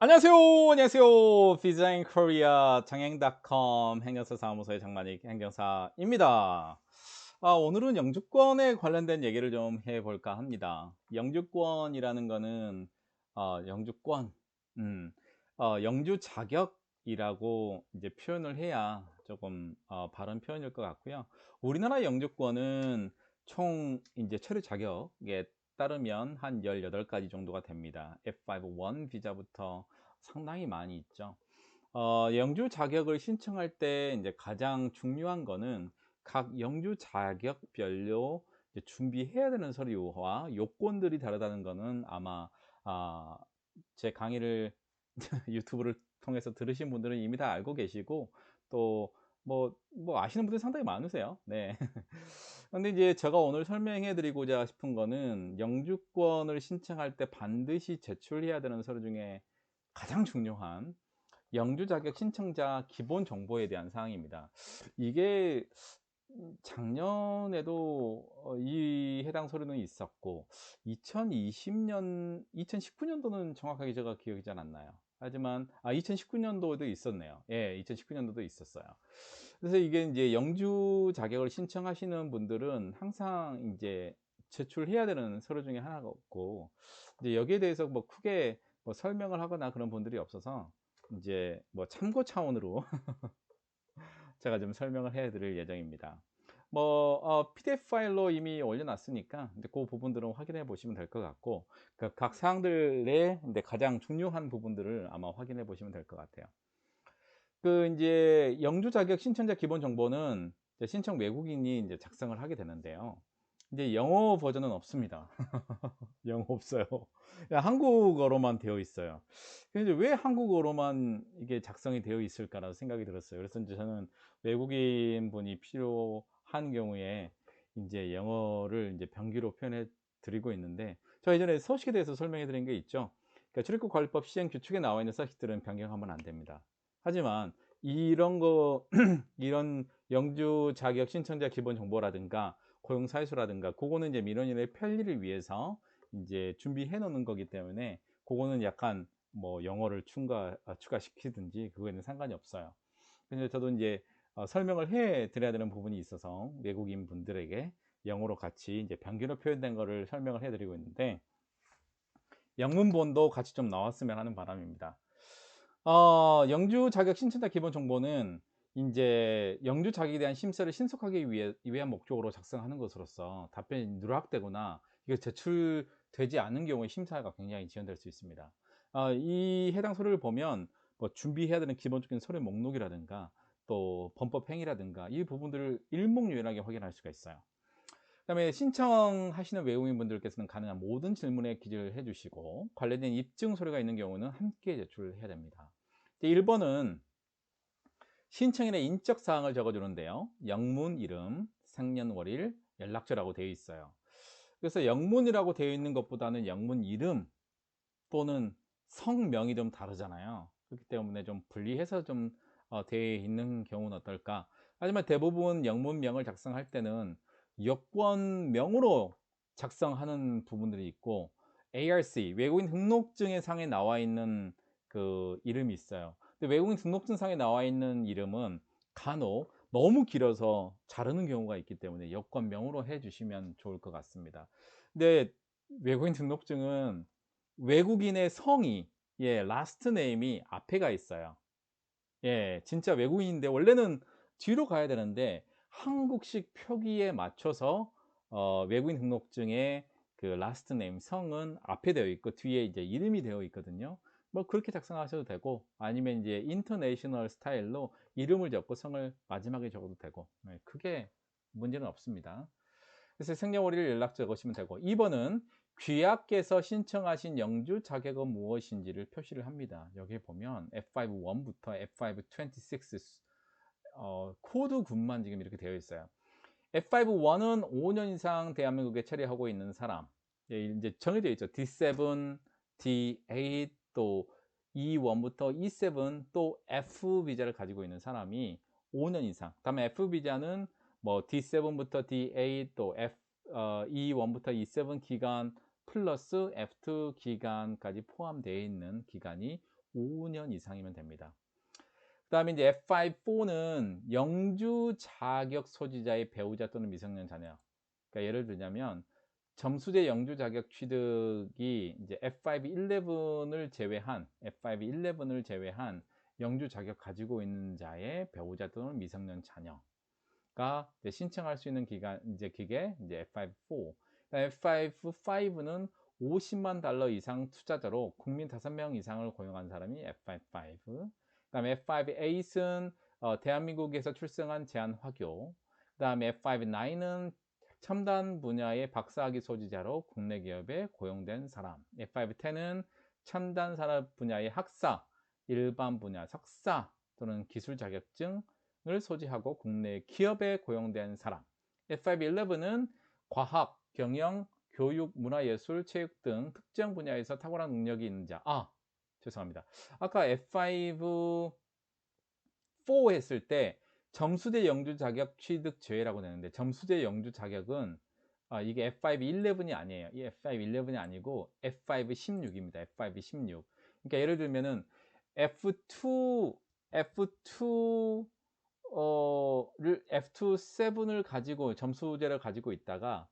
안녕하세요. 안녕하세요. 디자인 코리아 장행닷컴 행정사 사무소의 장만익 행정사입니다. 오늘은 영주권에 관련된 얘기를 좀 해볼까 합니다. 영주권이라는 거는 영주권, 음, 영주 자격이라고 이제 표현을 해야 조금 바른 표현일 것 같고요. 우리나라 영주권은 총 이제 처리 자격에 따르면 한 18가지 정도가 됩니다. F5-1 비자부터 상당히 많이 있죠. 영주 자격을 신청할 때 이제 가장 중요한 거는 각 영주 자격별로 이제 준비해야 되는 서류와 요건들이 다르다는 거는 아마 아, 제 강의를 유튜브를 통해서 들으신 분들은 이미 다 알고 계시고 또 아시는 분들이 상당히 많으세요. 네. 근데 이제 제가 오늘 설명해 드리고자 싶은 거는 영주권을 신청할 때 반드시 제출해야 되는 서류 중에 가장 중요한 영주 자격 신청자 기본 정보에 대한 사항입니다. 이게 작년에도 이 해당 서류는 있었고 2020년 2019년도는 정확하게 제가 기억이 잘 안 나요. 하지만 2019년도에도 있었네요. 예, 2019년도도 있었어요. 그래서 이게 이제 영주 자격을 신청하시는 분들은 항상 이제 제출해야 되는 서류 중에 하나가 없고 이제 여기에 대해서 뭐 크게 뭐 설명을 하거나 그런 분들이 없어서 이제 뭐 참고 차원으로 제가 좀 설명을 해 드릴 예정입니다. PDF 파일로 이미 올려놨으니까 이제 그 부분들은 확인해 보시면 될 것 같고 각 사항들의 이제 가장 중요한 부분들을 아마 확인해 보시면 될 것 같아요. 이제 영주 자격 신청자 기본 정보는 이제 신청 외국인이 이제 작성을 하게 되는데요. 이제 영어 버전은 없습니다. 영어 없어요. 그냥 한국어로만 되어 있어요. 근데 왜 한국어로만 이게 작성이 되어 있을까라는 생각이 들었어요. 그래서 이제 저는 외국인 분이 필요한 경우에 이제 영어를 이제 병기로 표현해 드리고 있는데, 저 예전에 서식에 대해서 설명해 드린 게 있죠. 그러니까 출입국 관리법 시행 규칙에 나와 있는 서식들은 변경하면 안 됩니다. 하지만 이런 거 이런 영주 자격 신청자 기본 정보라든가 고용 사유서라든가 그거는 이제 민원인의 편리를 위해서 이제 준비해 놓는 거기 때문에 그거는 약간 뭐 영어를 추가시키든지 그거에는 상관이 없어요. 근데 저도 이제 설명을 해 드려야 되는 부분이 있어서 외국인 분들에게 영어로 같이 이제 병기로 표현된 거를 설명을 해 드리고 있는데 영문본도 같이 좀 나왔으면 하는 바람입니다. 영주 자격 신청자 기본 정보는 인제 영주 자격에 대한 심사를 신속하게 위한 목적으로 작성하는 것으로서 답변이 누락되거나 이게 제출되지 않은 경우에 심사가 굉장히 지연될 수 있습니다. 이 해당 서류를 보면 뭐 준비해야 되는 기본적인 서류 목록이라든가 또 범법 행위라든가 이 부분들을 일목요연하게 확인할 수가 있어요. 그다음에 신청하시는 외국인분들께서는 가능한 모든 질문에 기재를 해 주시고 관련된 입증 서류가 있는 경우는 함께 제출을 해야 됩니다. 1번은 신청인의 인적 사항을 적어 주는데요. 영문 이름, 생년월일, 연락처라고 되어 있어요. 그래서 영문이라고 되어 있는 것보다는 영문 이름 또는 성명이 좀 다르잖아요. 그렇기 때문에 좀 분리해서 좀 되어 있는 경우는 어떨까? 하지만 대부분 영문명을 작성할 때는 여권명으로 작성하는 부분들이 있고 ARC 외국인 등록증의 상에 나와 있는 그 이름이 있어요. 근데 외국인 등록증 상에 나와 있는 이름은 간혹 너무 길어서 자르는 경우가 있기 때문에 여권명으로 해 주시면 좋을 것 같습니다. 근데 외국인 등록증은 외국인의 성이 라스트 네임이 앞에가 있어요. 예. 진짜 외국인인데 원래는 뒤로 가야 되는데 한국식 표기에 맞춰서 외국인 등록증에 그 라스트 네임 성은 앞에 되어 있고 뒤에 이제 이름이 되어 있거든요. 뭐 그렇게 작성하셔도 되고 아니면 인제 인터내셔널 스타일로 이름을 적고 성을 마지막에 적어도 되고 크게 문제는 없습니다. 그래서 생년월일 연락 적으시면 되고 2 번은 귀하께서 신청하신 영주 자격은 무엇인지를 표시를 합니다. 여기에 보면 F5-1부터 F5-26 코드군만 지금 이렇게 되어 있어요. F5-1은 5년 이상 대한민국에 체류하고 있는 사람. 예, 인제 정해져 있죠. D7, D8 또 E1부터 E7 또 F 비자를 가지고 있는 사람이 5년 이상. 그다음에 F 비자는 뭐 D7부터 D8 또 E1부터 E7 기간 플러스 F2 기간까지 포함되어 있는 기간이 5년 이상이면 됩니다. 그 다음에 이제 F5는 영주 자격 소지자의 배우자 또는 미성년 자녀. 그러니까 예를 들자면 점수제 영주 자격 취득이 이제 F5 11을 제외한 영주 자격 가지고 있는 자의 배우자 또는 미성년 자녀가 이제 신청할 수 있는 기계 이제 F5. F5는 50만 달러 이상 투자자로 국민 5명 이상을 고용한 사람이 F5. 그다음에 F5-8은 대한민국에서 출생한 제한 화교. 그다음에 F5-9은 첨단 분야의 박사학위 소지자로 국내 기업에 고용된 사람. F5-10은 첨단 산업 분야의 학사, 일반 분야 석사 또는 기술 자격증을 소지하고 국내 기업에 고용된 사람. F5-11은 과학, 경영, 교육, 문화예술, 체육 등 특정 분야에서 탁월한 능력이 있는 자. 죄송합니다. 아까 F5 4 했을 때 점수제 영주 자격 취득 제외라고 되는데, 점수제 영주 자격은 이게 F5-11이 아니에요. 이 F5-11이 아니고 F5-16입니다. F5-16. 그러니까 예를 들면은 F2 F2-7을 가지고 점수제를 가지고 있다가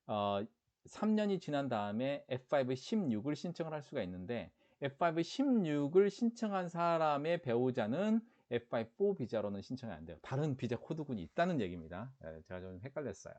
3년이 지난 다음에 F5-16을 신청을 할 수가 있는데, F5-16을 신청한 사람의 배우자는 F5 비자로는 신청이 안 돼요. 다른 비자 코드군이 있다는 얘기입니다. 제가 좀 헷갈렸어요.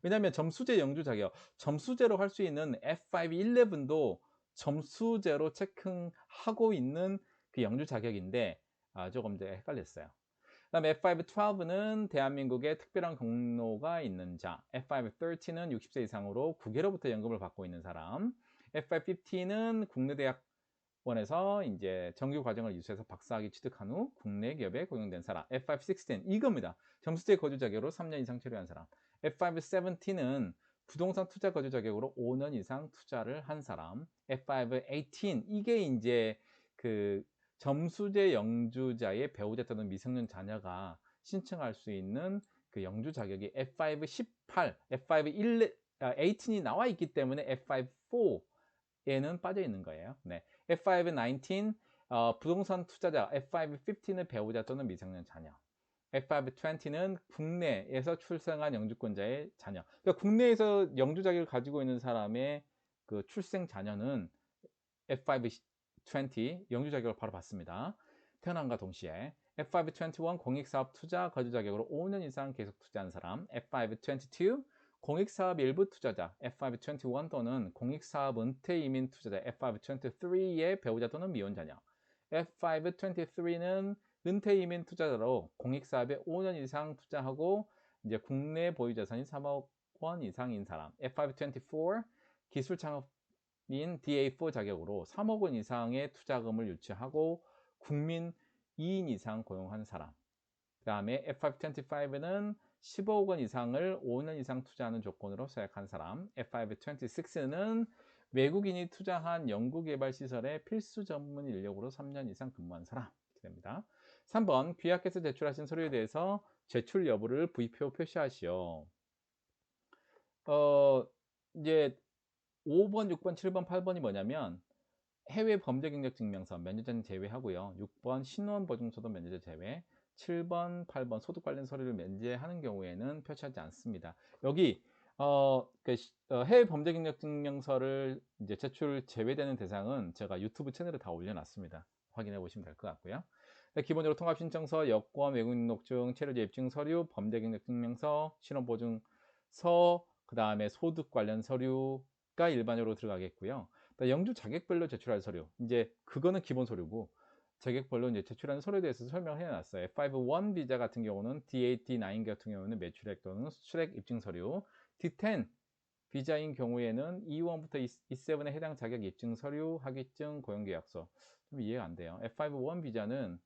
왜냐하면 점수제 영주 자격, 점수제로 할 수 있는 F5-11도 점수제로 체크하고 있는 그 영주 자격인데 조금 더 헷갈렸어요. 그다음에 F5-12는 대한민국에 특별한 경로가 있는 자. F5-13은 60세 이상으로 국외로부터 연금을 받고 있는 사람. F5-15는 국내 대학원에서 이제 정규 과정을 유수해서 박사학위 취득한 후 국내 기업에 고용된 사람. F5-16 이겁니다. 점수제 거주 자격으로 3년 이상 체류한 사람. F5-17은 부동산 투자 거주 자격으로 5년 이상 투자를 한 사람. F5-18 이게 이제 그 점수제 영주자의 배우자 또는 미성년 자녀가 신청할 수 있는 그 영주 자격이 F5-18, F5-18이 나와 있기 때문에 F5-4에는 빠져 있는 거예요. 네. F5-19 부동산 투자자, F5-15는 배우자 또는 미성년 자녀. F5-20는 국내에서 출생한 영주권자의 자녀. 그러니까 국내에서 영주 자격을 가지고 있는 사람의 그 출생 자녀는 F5-20 영주 자격을 바로 받습니다. 태어남과 동시에. F5-21 공익사업 투자 거주 자격으로 5년 이상 계속 투자한 사람. F5-22 공익사업 일부 투자자. F5-21 또는 공익사업 은퇴 이민 투자자. F5-23의 배우자 또는 미혼 자녀. F5-23는 은퇴 이민 투자자로 공익사업에 5년 이상 투자하고 이제 국내 보유 자산이 3억 원 이상인 사람. F5-24 기술 창업인 DA4 자격으로 3억 원 이상의 투자금을 유치하고 국민 2인 이상 고용한 사람. 그 다음에 F5-25는 15억 원 이상을 5년 이상 투자하는 조건으로 서약한 사람. F5-26는 외국인이 투자한 연구개발시설의 필수 전문 인력으로 3년 이상 근무한 사람. 이렇게 됩니다. 3번 귀하께서 제출하신 서류에 대해서 제출 여부를 V표 표시하시오. 이제 5번, 6번, 7번, 8번이 뭐냐면 해외 범죄 경력 증명서 면제자는 제외하고요. 6번 신원 보증서도 면제자 제외. 7번, 8번 소득 관련 서류를 면제하는 경우에는 표시하지 않습니다. 여기 해외 범죄 경력 증명서를 이제 제출 제외되는 대상은 제가 유튜브 채널에 다 올려놨습니다. 확인해 보시면 될 것 같고요. 기본적으로 통합신청서, 여권, 외국인등록증, 체류자 입증 서류, 범죄 경력 증명서, 신원 보증서, 그 다음에 소득 관련 서류가 일반적으로 들어가겠고요. 영주 자격별로 제출할 서류, 이제 그거는 기본 서류고 자격별로 이제 제출하는 서류에 대해서 설명을 해놨어요. F5-1 비자 같은 경우는 DAT9 같은 경우는 매출액 또는 수출액 입증 서류, D10 비자인 경우에는 E1부터 E7에 해당 자격 입증 서류, 학위증, 고용계약서. 좀 이해가 안 돼요. F5-1 비자는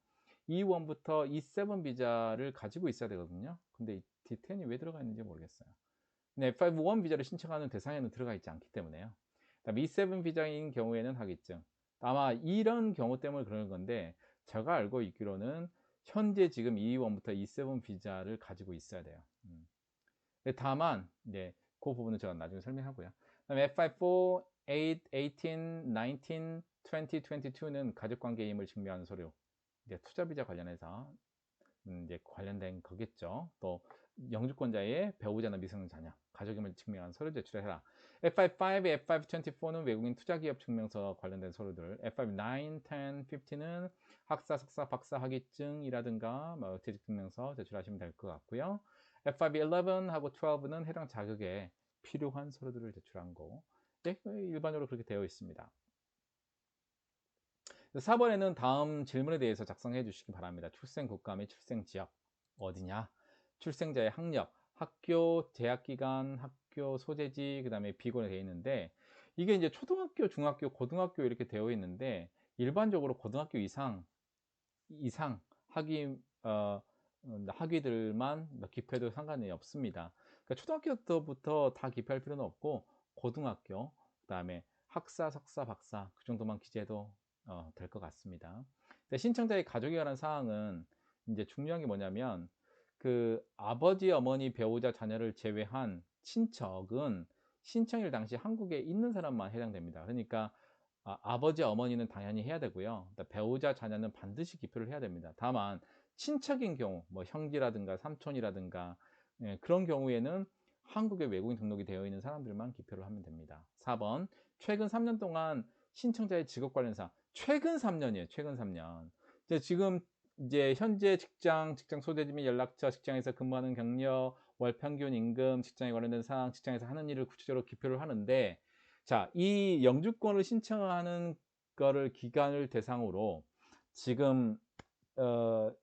E1부터 E7 비자를 가지고 있어야 되거든요. 근데 D10이 왜 들어가 있는지 모르겠어요. 근데 F5-1 비자를 신청하는 대상에는 들어가 있지 않기 때문에요. E7 비자인 경우에는 학위증. 아마 이런 경우 때문에 그러는 건데, 제가 알고 있기로는 현재 지금 E1부터 E7 비자를 가지고 있어야 돼요. 다만 그 부분은 제가 나중에 설명하고요. 그다음에 F5-4 8, 18, 19, 20, 22는 가족관계임을 증명하는 서류. 이제 투자비자 관련해서 이제 관련된 거겠죠. 또 영주권자의 배우자나 미성년자냐 가족임을 증명하는 서류 제출해라. F55, F524는 외국인 투자기업 증명서 관련된 서류들. F59, 10, 50는 학사, 석사, 박사 학위증이라든가 뭐 퇴직 증명서 제출하시면 될 것 같고요. F511하고 12는 해당 자격에 필요한 서류들을 제출한 거. 네, 일반적으로 그렇게 되어 있습니다. 4번에는 다음 질문에 대해서 작성해 주시기 바랍니다. 출생 국가 및 출생 지역 어디냐? 출생자의 학력, 학교, 재학 기간, 학교 소재지, 그 다음에 비권에 되어 있는데 이게 이제 초등학교, 중학교, 고등학교 이렇게 되어 있는데 일반적으로 고등학교 이상 학위 학위들만 기표해도 상관이 없습니다. 그러니까 초등학교 때부터 다 기표할 필요는 없고 고등학교, 그 다음에 학사, 석사, 박사 그 정도만 기재해도 될 것 같습니다. 신청자의 가족에 관한 사항은 이제 중요한 게 뭐냐면 그 아버지, 어머니, 배우자, 자녀를 제외한 친척은 신청일 당시 한국에 있는 사람만 해당됩니다. 그러니까 아버지, 어머니는 당연히 해야 되고요. 배우자, 자녀는 반드시 기표를 해야 됩니다. 다만 친척인 경우, 뭐 형제라든가 삼촌이라든가 그런 경우에는 한국에 외국인 등록이 되어 있는 사람들만 기표를 하면 됩니다. 4번, 최근 3년 동안 신청자의 직업 관련 사항. 최근 3년이에요. 최근 3년. 지금 이제 현재 직장 소재지 및 연락처, 직장에서 근무하는 경력, 월 평균 임금, 직장에 관련된 사항, 직장에서 하는 일을 구체적으로 기표를 하는데 자, 이 영주권을 신청하는 거를 기간을 대상으로 지금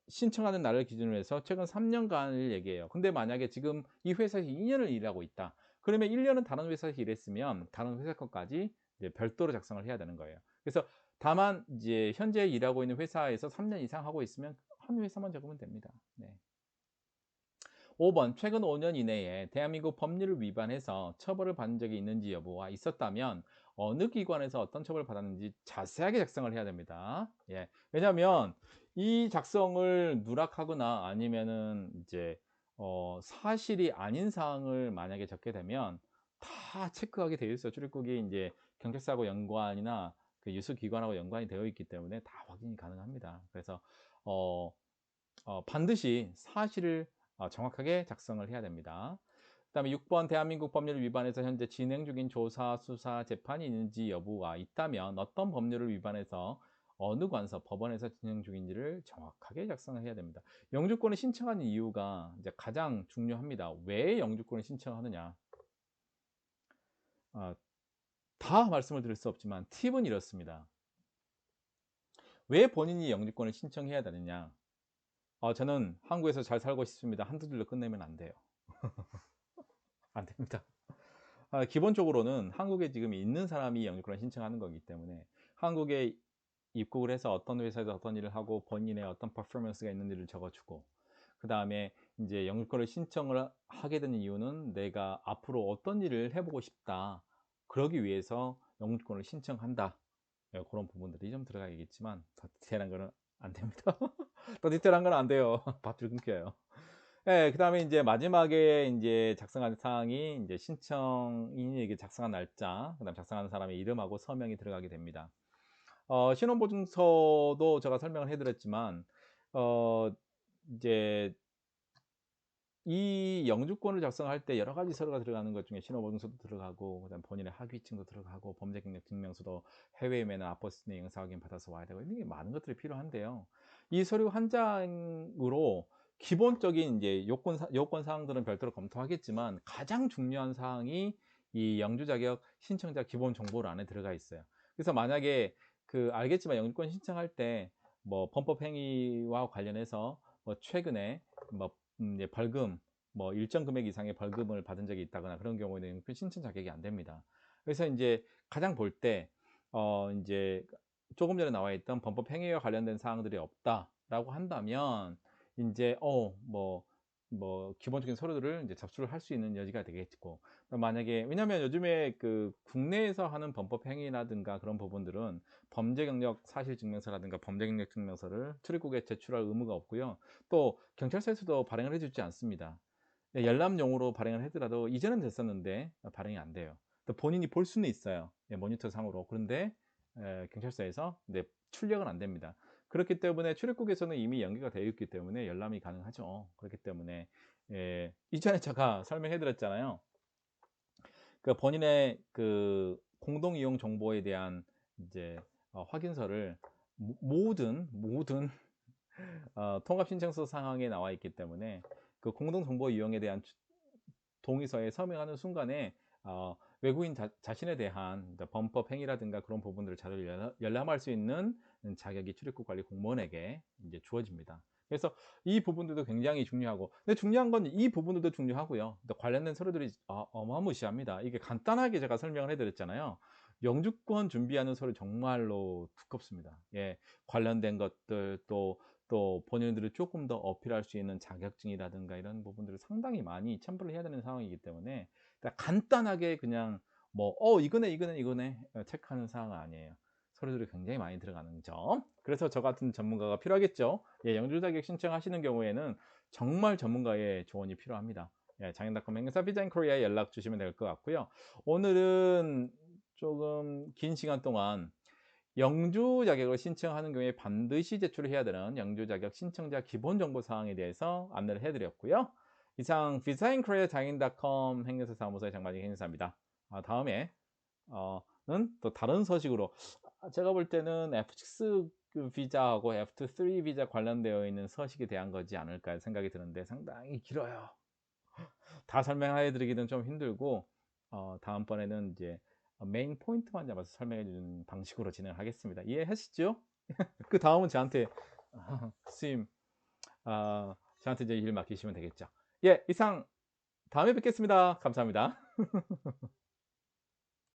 신청하는 날을 기준으로 해서 최근 3년간을 얘기해요. 근데 만약에 지금 이 회사에서 2년을 일하고 있다. 그러면 1년은 다른 회사에서 일했으면 다른 회사 것까지 이제 별도로 작성을 해야 되는 거예요. 그래서 다만 이제 현재 일하고 있는 회사에서 3년 이상 하고 있으면 한 회사만 적으면 됩니다. 네. 5번 최근 5년 이내에 대한민국 법률을 위반해서 처벌을 받은 적이 있는지 여부가 있었다면 어느 기관에서 어떤 처벌을 받았는지 자세하게 작성을 해야 됩니다. 예. 왜냐하면 이 작성을 누락하거나 아니면은 이제 사실이 아닌 사항을 만약에 적게 되면 다 체크하게 되어 있어요. 출입국이 이제 경찰서하고 연관이나 그 유수기관하고 연관이 되어 있기 때문에 다 확인이 가능합니다. 그래서 반드시 사실을 정확하게 작성을 해야 됩니다. 그 다음에 6번 대한민국 법률을 위반해서 현재 진행 중인 조사, 수사, 재판이 있는지 여부가 있다면 어떤 법률을 위반해서 어느 관서, 법원에서 진행 중인지를 정확하게 작성을 해야 됩니다. 영주권을 신청하는 이유가 이제 가장 중요합니다. 왜 영주권을 신청하느냐? 다 말씀을 드릴 수 없지만 팁은 이렇습니다. 왜 본인이 영주권을 신청해야 되느냐? 저는 한국에서 잘 살고 싶습니다. 한두 줄로 끝내면 안 돼요. 안 됩니다. 기본적으로는 한국에 지금 있는 사람이 영주권을 신청하는 거기 때문에 한국에 입국을 해서 어떤 회사에서 어떤 일을 하고 본인의 어떤 퍼포먼스가 있는지를 적어주고 그 다음에 이제 영주권을 신청을 하게 되는 이유는 내가 앞으로 어떤 일을 해보고 싶다. 그러기 위해서 영주권을 신청한다. 그런 부분들이 좀 들어가야겠지만 더 디테일한 거는 안 됩니다. 더 디테일한 건 안 돼요. 밧줄 끊겨요. 네, 그 다음에 이제 마지막에 이제 작성한 사항이 이제 신청인에게 작성한 날짜, 그 다음 작성하는 사람의 이름하고 서명이 들어가게 됩니다. 신원보증서도 제가 설명을 해드렸지만, 이제 이 영주권을 작성할 때 여러 가지 서류가 들어가는 것 중에 신원보증서도 들어가고, 그다음 본인의 학위증도 들어가고, 범죄경력 증명서도 해외에 매는 아포스트의 영사 확인 받아서 와야 되고, 이런 게 많은 것들이 필요한데요. 이 서류 한 장으로 기본적인 이제 요건 사항들은 별도로 검토하겠지만 가장 중요한 사항이 이 영주 자격 신청자 기본 정보를 안에 들어가 있어요. 그래서 만약에 알겠지만 영주권 신청할 때 뭐 범법 행위와 관련해서 뭐 최근에 뭐 벌금 뭐 일정 금액 이상의 벌금을 받은 적이 있다거나 그런 경우에는 신청 자격이 안 됩니다. 그래서 이제 가장 볼 때 이제 조금 전에 나와 있던 범법 행위와 관련된 사항들이 없다라고 한다면 이제 뭐 기본적인 서류들을 이제 접수를 할 수 있는 여지가 되겠고 만약에 왜냐하면 요즘에 국내에서 하는 범법 행위라든가 그런 부분들은 범죄 경력 사실 증명서라든가 범죄 경력 증명서를 출입국에 제출할 의무가 없고요. 또 경찰서에서도 발행을 해주지 않습니다. 열람용으로 발행을 하더라도 이전은 됐었는데 발행이 안 돼요. 또 본인이 볼 수는 있어요. 예, 모니터 상으로. 그런데 경찰서에서 네, 출력은 안 됩니다. 그렇기 때문에 출입국에서는 이미 연계가 되어 있기 때문에 열람이 가능하죠. 그렇기 때문에 이전에 제가 설명해 드렸잖아요. 그 본인의 그 공동 이용 정보에 대한 이제 확인서를 모든 통합 신청서 상황에 나와 있기 때문에 그 공동 정보 이용에 대한 동의서에 서명하는 순간에 외국인 자신에 대한 범법 행위라든가 그런 부분들을 자료를 열람할 수 있는 자격이 출입국 관리 공무원에게 이제 주어집니다. 그래서 이 부분들도 굉장히 중요하고, 근데 중요한 건 이 부분들도 중요하고요. 또 관련된 서류들이 어마무시합니다. 이게 간단하게 제가 설명을 해드렸잖아요. 영주권 준비하는 서류 정말로 두껍습니다. 예, 관련된 것들 또 본인들이 조금 더 어필할 수 있는 자격증이라든가 이런 부분들을 상당히 많이 첨부를 해야 되는 상황이기 때문에 간단하게 그냥 뭐 이거네 체크하는 상황은 아니에요. 서류들이 굉장히 많이 들어가는 점. 그래서 저 같은 전문가가 필요하겠죠. 예, 영주 자격 신청하시는 경우에는 정말 전문가의 조언이 필요합니다. 예, 장인닷컴 행사 비자 인 코리아에 연락 주시면 될 것 같고요. 오늘은 조금 긴 시간 동안 영주 자격을 신청하는 경우에 반드시 제출해야 되는 영주 자격 신청자 기본 정보 사항에 대해서 안내를 해드렸고요. 이상 비자인 코리아 장인.com 행사 사무소의 장관익 행사입니다. 다음에 또 다른 소식으로 제가 볼 때는 F6 그 비자하고 F3 비자 관련되어 있는 서식에 대한 거지 않을까 생각이 드는데 상당히 길어요. 다 설명해 드리기는 좀 힘들고 다음번에는 이제 메인 포인트만 잡아서 설명해 주는 방식으로 진행을 하겠습니다. 이해하시죠? 그 다음은 저한테 스님 저한테 이제 일 맡기시면 되겠죠. 예, 이상 다음에 뵙겠습니다. 감사합니다.